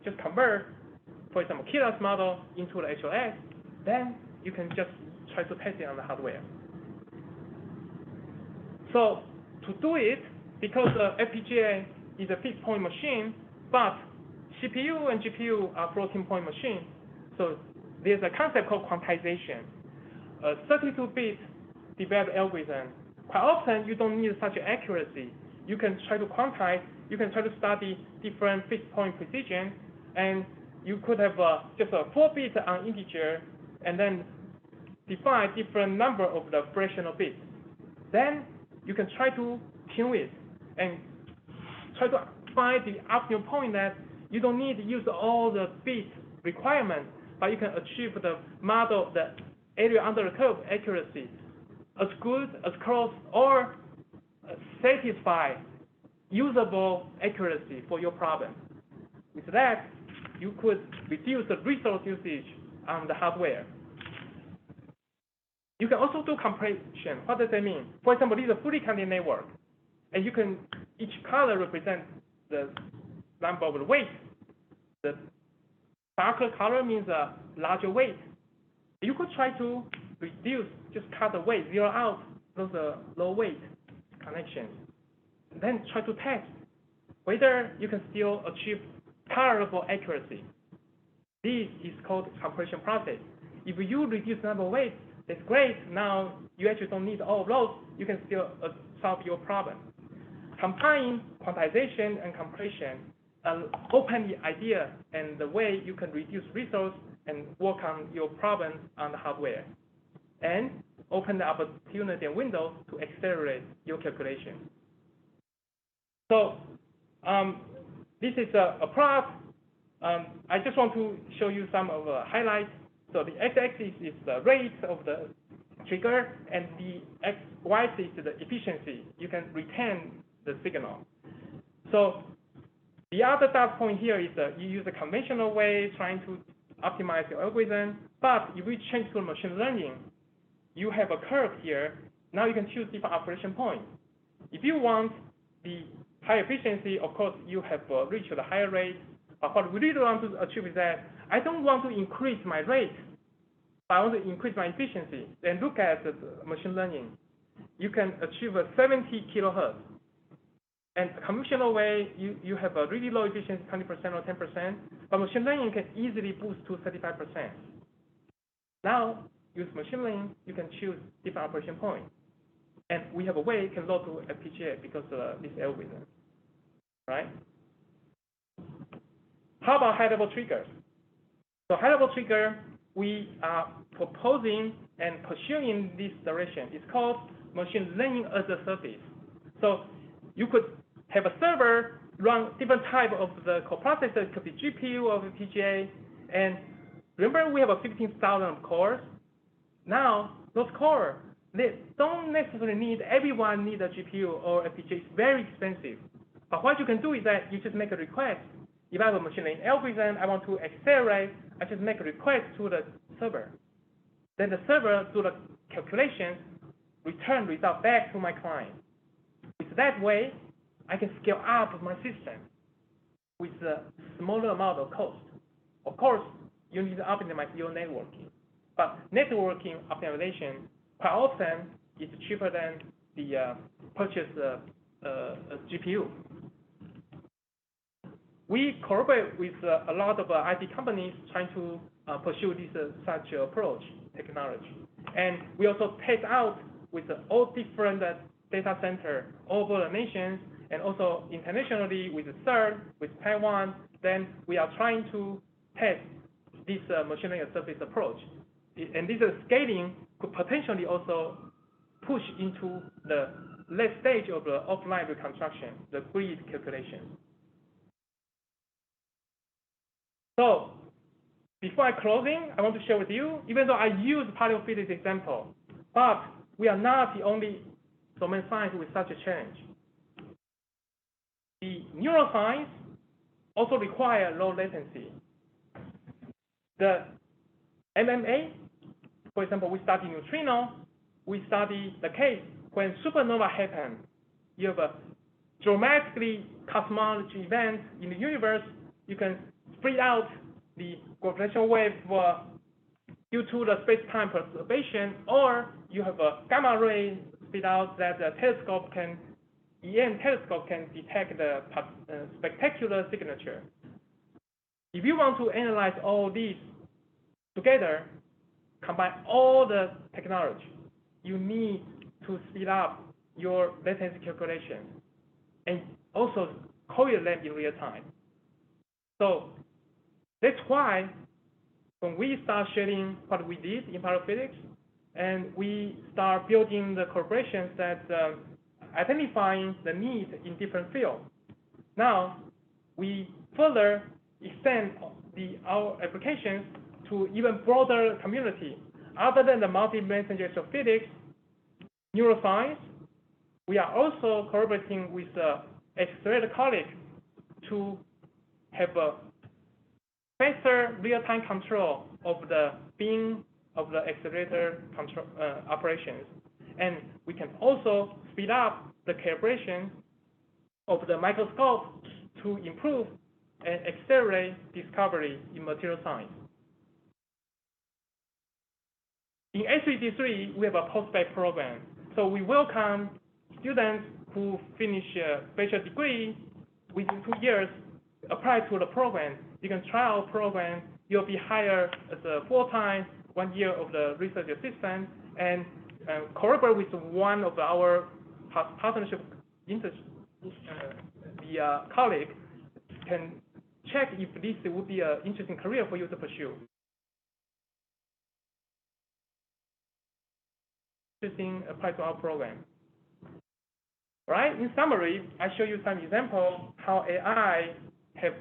Just convert, for example, Keras model into the HLS, then you can just try to test it on the hardware. So to do it, because the FPGA is a fixed point machine, but CPU and GPU are floating point machines, so there's a concept called quantization. A 32-bit developed algorithm, quite often you don't need such accuracy. You can try to quantize, you can try to study different fixed point precision, and you could have just a 4-bit on integer, and then define different number of the fractional bits. Then you can try to tune it and try to find the optimal point that you don't need to use all the bit requirements, but you can achieve the model, the area under the curve accuracy as good, as close, or satisfy usable accuracy for your problem. With that, you could reduce the resource usage on the hardware. You can also do compression. What does that mean? For example, this is a fully contained network, and you can, each color represents the number of the weight. The darker color means a larger weight. You could try to reduce, just cut the weight, zero out those low weight connections. Then try to test whether you can still achieve tolerable accuracy. This is called compression process. If you reduce number of weights, that's great. Now you actually don't need all of those. You can still solve your problem. Combining quantization and compression open the idea and the way you can reduce resource and work on your problems on the hardware, and open the opportunity and window to accelerate your calculation. So this is a plot. I just want to show you some of the highlights. So the x-axis is the rate of the trigger, and the y-axis is the efficiency. You can retain the signal. So the other dot point here is you use a conventional way trying to optimize your algorithm. But if we change to machine learning, you have a curve here. Now you can choose different operation points. If you want the high efficiency, of course, you have reached the higher rate. But what we really want to achieve is that I don't want to increase my rate, but I want to increase my efficiency. And look at the machine learning. You can achieve a 70 kilohertz. And conventional way, you have a really low efficiency, 20% or 10%, but machine learning can easily boost to 35%. Now, use machine learning, you can choose different operation points. And we have a way you can load to FPGA because of this algorithm, right? How about high-level triggers? So high-level trigger, we are proposing and pursuing this direction. It's called machine learning as a service. So you could have a server run different type of the coprocessor. It could be GPU or FPGA. And remember, we have a 15,000 cores. Now, those cores, they don't necessarily need, everyone need a GPU or FPGA. It's very expensive. But what you can do is that you just make a request. If I have a machine learning algorithm, I want to accelerate, I just make a request to the server. Then the server do the calculation, return result back to my client. With that way, I can scale up my system with a smaller amount of cost. Of course, you need to optimize your networking. But networking optimization quite often is cheaper than the purchase GPU. We collaborate with a lot of IT companies trying to pursue this such approach technology. And we also test out with all different data center all over the nations and also internationally with CERN, with Taiwan. Then we are trying to test this machine learning as a service approach. And this scaling could potentially also push into the last stage of the offline reconstruction, the grid calculation. So before I closing, I want to share with you, even though I use paleophysics example, but we are not the only domain science with such a challenge. The neuroscience also require low latency. The MMA, for example, we study neutrino, we study the case when supernova happen. You have a dramatically cosmology event in the universe. You can spread out the gravitational wave due to the space-time perturbation, or you have a gamma ray spit out that the telescope can, EM telescope can detect the spectacular signature. If you want to analyze all these together, combine all the technology, you need to speed up your latency calculation and also correlate them in real time. So that's why when we start sharing what we did in paleophysics, and we start building the corporations that identifying the need in different fields. Now, we further extend our applications to even broader community. Other than the multi-messenger physics, neuroscience, we are also collaborating with accelerator colleagues to have a faster real-time control of the beam of the accelerator control operations. And we can also speed up the calibration of the microscope to improve and accelerate discovery in material science. In H3D3, we have a post-bac program. So we welcome students who finish a bachelor degree within 2 years, apply to the program. You can try our program. You'll be hired as a full-time 1 year of the research assistant and collaborate with one of our partnership colleague can check if this would be an interesting career for you to pursue. Interesting apply to our program. Right? In summary, I show you some example how AI have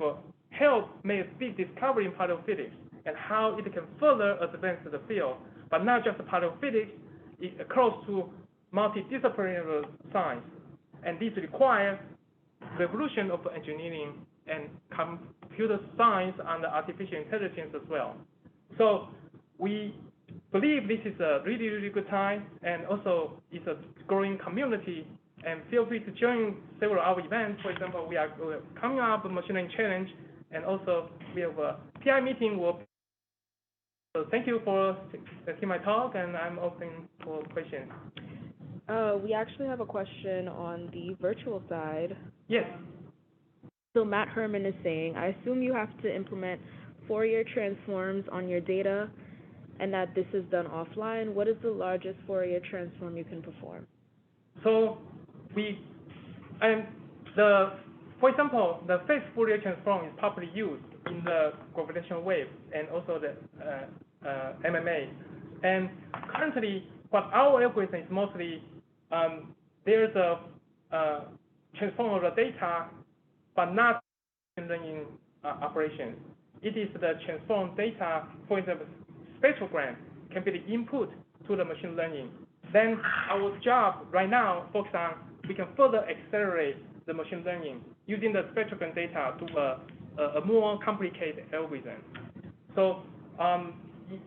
helped make a big discovery in paleophysics and how it can further advance the field, but not just paleophysics, it across to multidisciplinary science. And this requires revolution of engineering and computer science and artificial intelligence as well. So we believe this is a really, really good time, and also it's a growing community. And feel free to join several of our events. For example, we are coming up with Machine Learning Challenge, and also we have a PI meeting. So thank you for taking my talk, and I'm open for questions. We actually have a question on the virtual side. Yes. So Matt Herman is saying, I assume you have to implement Fourier transforms on your data, and that this is done offline. What is the largest Fourier transform you can perform? So for example, the phase Fourier transform is popularly used in the gravitational wave and also the MMA. And currently, what our algorithm is mostly, there's a transform of the data, but not learning operations. It is the transform data, for example, spectrogram can be the input to the machine learning. Then our job right now focuses on we can further accelerate the machine learning using the spectrogram data to a more complicated algorithm. So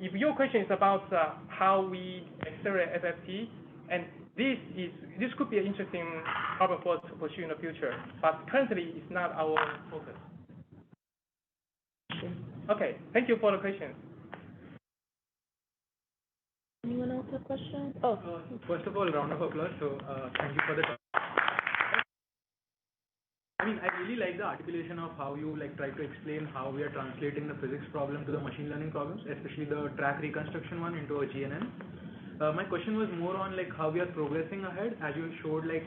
if your question is about how we accelerate FFT, and this could be an interesting problem for us to pursue in the future, but currently it's not our focus. Okay, thank you for the question. Anyone else have questions? Oh, First of all, round of applause. So thank you for the talk. I mean, I really like the articulation of how you like try to explain how we are translating the physics problem to the machine learning problems, especially the track reconstruction one into a GNN. My question was more on like how we are progressing ahead. As you showed, like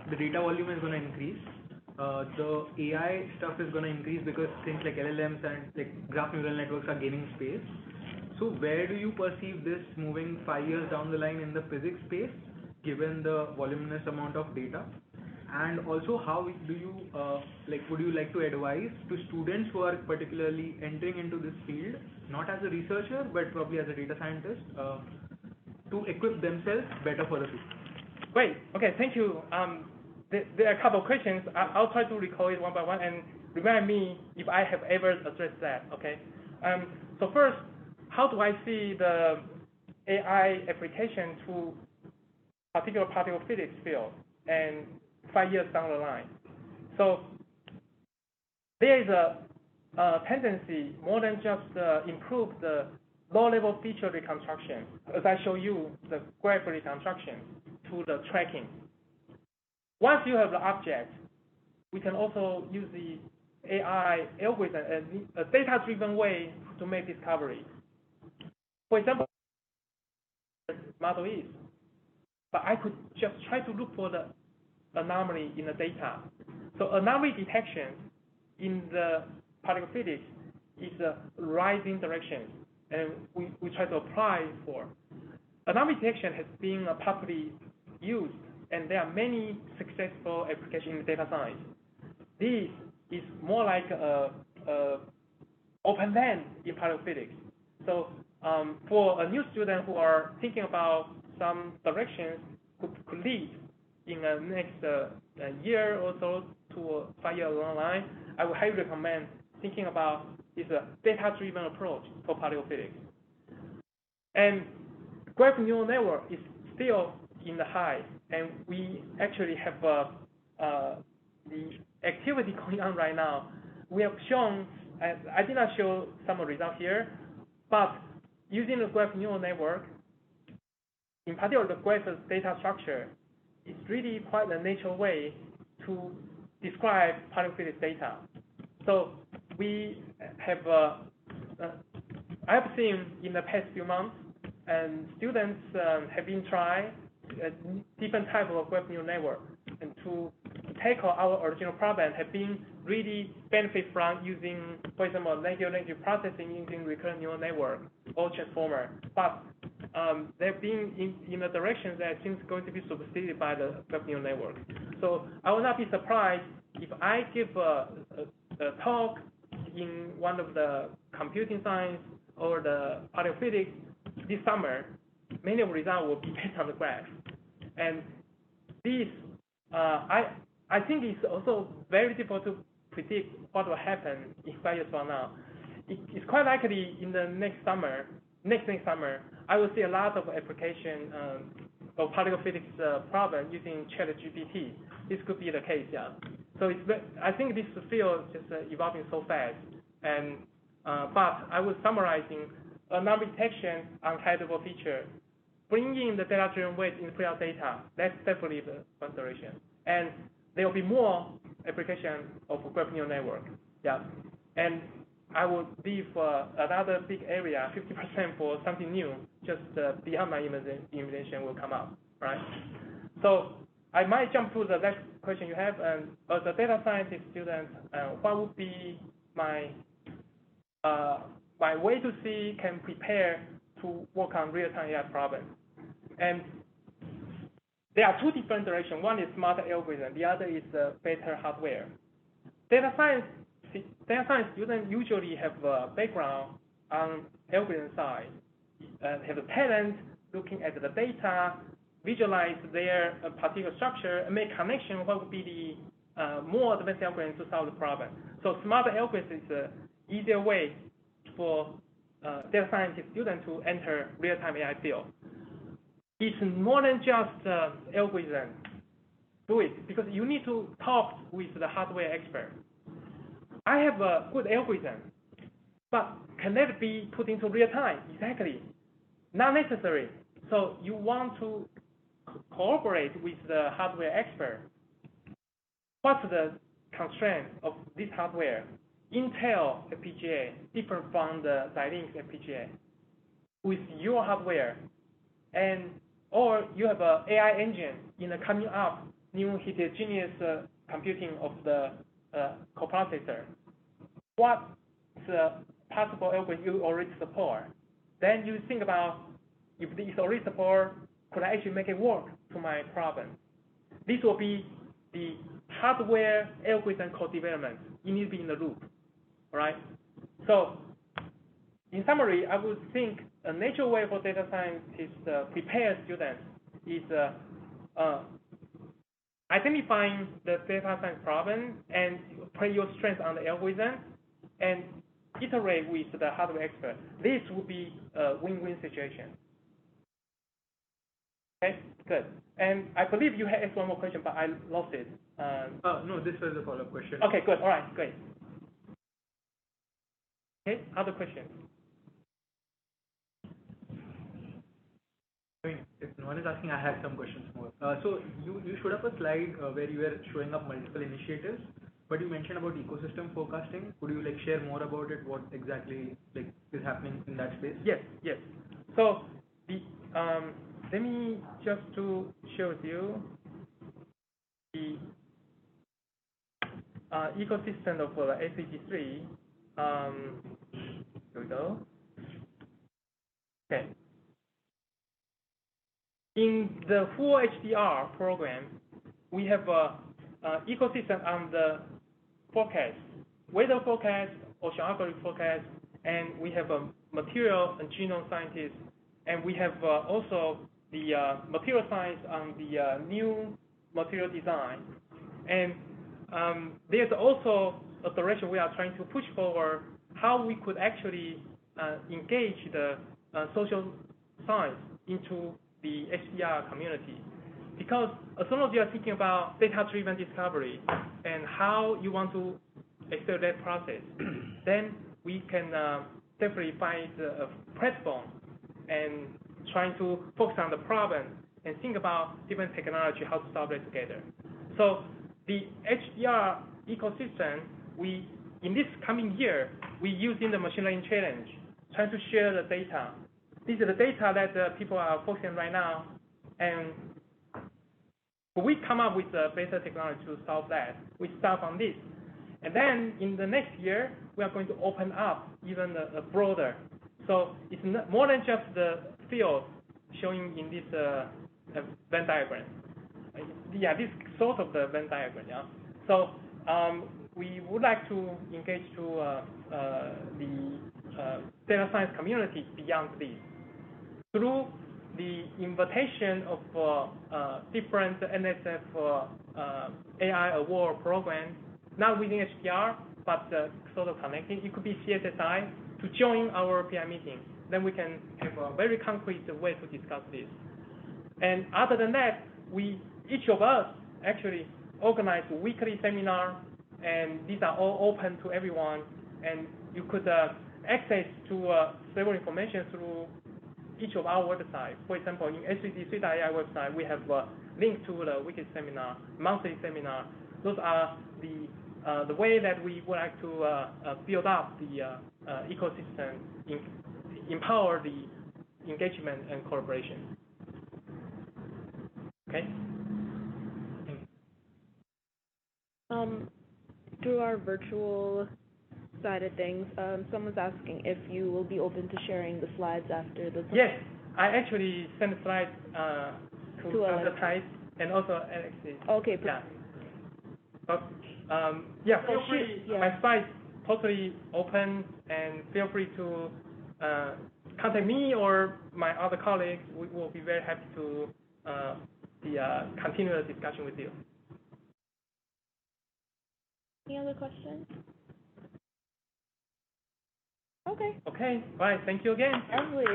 the data volume is going to increase. The AI stuff is going to increase because things like LLMs and like graph neural networks are gaining space. So where do you perceive this moving 5 years down the line in the physics space, given the voluminous amount of data? And also, how do you would you like to advise to students who are particularly entering into this field, not as a researcher but probably as a data scientist, to equip themselves better for the future? Great. Okay, thank you. There are a couple of questions. I'll try to recall it one by one and remind me if I have ever addressed that. Okay. So first, how do I see the AI application to particular particle physics field and 5 years down the line? So there is a tendency more than just improve the low-level feature reconstruction, as I show you the graph reconstruction to the tracking. Once you have the object, we can also use the AI algorithm as a data-driven way to make discovery. For example, model is, but I could just try to look for the anomaly in the data. So anomaly detection in the particle physics is a rising direction, and we try to apply for. Anomaly detection has been popularly used, and there are many successful applications in data science. This is more like a open land in particle physics. So for a new student who are thinking about some directions could lead in the next year or so to a 5 year long line, I would highly recommend thinking about this data-driven approach for particle physics. And graph neural network is still in the high, and we actually have the activity going on right now. We have shown, I did not show some results here, but using the graph neural network, in particular the graph data structure, is really quite a natural way to describe particle physics data. So we have, I have seen in the past few months, and students have been trying different type of graph neural network, and to tackle our original problem have been really benefit from using, for example, negative processing using recurrent neural network or transformer. But they've been in a direction that seems going to be superseded by the graph neural network. So I will not be surprised if I give a talk in one of the computing science or the particle physics this summer. Many of the results will be based on the graph. And this, I think it's also very difficult to predict what will happen in 5 years from now. It's quite likely in the next summer, I will see a lot of application of particle physics problem using ChatGPT. This could be the case, yeah. So I think this field is just evolving so fast. And but I was summarizing anomaly detection on high-level feature, bringing the data-driven weight in pre-out data. That's definitely the one direction. And there will be more application of graph neural network, yeah. And I will leave another big area, 50% for something new, just beyond my imagination will come up, right? So I might jump to the next question you have. And as a data scientist student, what would be my way to see can prepare to work on real-time AI problems? And there are two different directions. One is smarter algorithm. The other is better hardware. Data science students usually have a background on algorithm side, have a talent looking at the data, visualize their particular structure, and make connection what would be the more advanced algorithm to solve the problem. So smarter algorithm is an easier way for data scientist students to enter real-time AI field. It's more than just algorithm. Do it, because you need to talk with the hardware expert. I have a good algorithm, But can that be put into real time? Exactly. Not necessary. So you want to cooperate with the hardware expert. What's the constraint of this hardware? Intel FPGA different from the Xilinx FPGA. With your hardware, and or you have an AI engine in the coming up new heterogeneous computing of the coprocessor. What's the possible algorithm you already support? Then you think about, if this already support, could I actually make it work to my problem? This will be the hardware algorithm co-development. You need to be in the loop, all right? So in summary, I would think a natural way for data scientists to prepare students is identifying the data science problem and play your strength on the algorithm and iterate with the hardware expert. This would be a win-win situation. Okay, good. And I believe you had asked one more question, but I lost it. No, this was a follow-up question. Okay, good. All right, great. Okay, other questions? If no one is asking, I have some questions more. So you showed up a slide where you were showing up multiple initiatives, but you mentioned about ecosystem forecasting. Could you share more about it? What exactly is happening in that space? Yes, yes. So the let me just to share with you the ecosystem of SEG3. Here we go. Okay. In the full HDR program, we have a ecosystem on the forecast, weather forecast, oceanography forecast, and we have a material and genome scientist, and we have also the material science on the new material design. And there's also a direction we are trying to push forward, how we could actually engage the social science into the HDR community. Because as long as you are thinking about data-driven discovery and how you want to accelerate that process, then we can definitely find a platform and trying to focus on the problem and think about different technology, how to solve it together. So the HDR ecosystem, in this coming year, we using the machine learning challenge, trying to share the data. This is the data that people are focusing right now, and we come up with a better technology to solve that. We start on this. And then in the next year, we are going to open up even broader. So it's more than just the field showing in this Venn diagram. Yeah, this sort of the Venn diagram, yeah. So we would like to engage to the data science community beyond this. Through the invitation of different NSF AI award programs, not within HDR, but sort of connecting. It could be CSSI to join our PI meeting. Then we can have a very concrete way to discuss this. And other than that, each of us actually organize a weekly seminar, and these are all open to everyone. And you could access to several information through each of our websites. For example, in SEG3.ai website, we have a link to the weekly seminar, monthly seminar. Those are the way that we would like to build up the ecosystem, empower the engagement and collaboration. Okay. Through our virtual side of things, someone's asking if you will be open to sharing the slides after the. Yes, I actually sent the slides to advertise and also Alexis. Okay. Yeah. But yeah, feel free. Yeah. My slides totally open, and feel free to contact me or my other colleagues. We will be very happy to continue the discussion with you. Any other questions? Okay. Okay. Bye. Thank you again. Lovely.